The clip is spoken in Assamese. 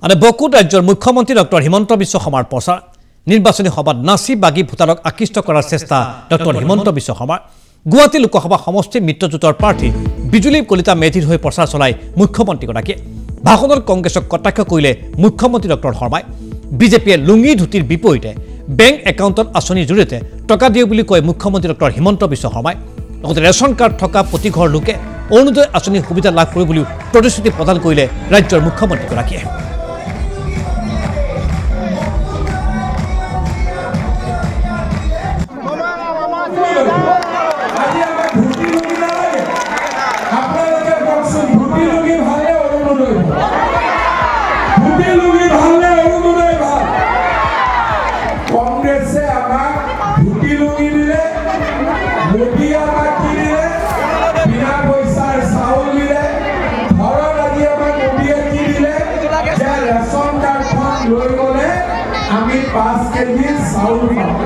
আনে বকুত ৰাজ্যৰ মুখ্যমন্ত্ৰী ডক্টৰ হিমন্ত বিশ্ব শৰ্মাৰ প্ৰচাৰ নিৰ্বাচনী সভাত নাচি বাগি ভোটাৰক আকৃষ্ট কৰাৰ চেষ্টা ডক্টৰ হিমন্ত বিশ্ব শৰ্মাৰ গুৱাহাটী লোকসভা সমষ্টি মিত্ৰজোঁটৰ প্ৰাৰ্থী বিজুলী কলিতা মেধিৰ হৈ প্ৰচাৰ চলাই মুখ্যমন্ত্ৰীগৰাকীয়ে ভাষণত কংগ্ৰেছক কটাক্ষ কৰিলে মুখ্যমন্ত্ৰী ডক্টৰ শৰ্মাই বিজেপিয়ে লুঙি ধুতিৰ বিপৰীতে বেংক একাউণ্টত আঁচনিৰ জৰিয়তে টকা দিয়ে বুলি কয় মুখ্যমন্ত্ৰী ডক্টৰ হিমন্ত বিশ্ব শৰ্মাই লগতে ৰেচন কাৰ্ড থকা প্ৰতিঘৰ লোকে অৰুণোদয় আঁচনিৰ সুবিধা লাভ কৰিব বুলি প্ৰতিশ্ৰুতি প্ৰদান কৰিলে ৰাজ্যৰ মুখ্যমন্ত্ৰীগৰাকীয়ে কংগ্রেসে আমাক ভুটি লুঙি দিলে মোদী আমাক কি দিলে বিনা পইচার চাউল দিলে ঘৰত আজি আমাক মোদীয়ে কি দিলে যে ৰেচন কাৰ্ডখন লৈ গ'লে আমি 5 কেজি চাউল পাম।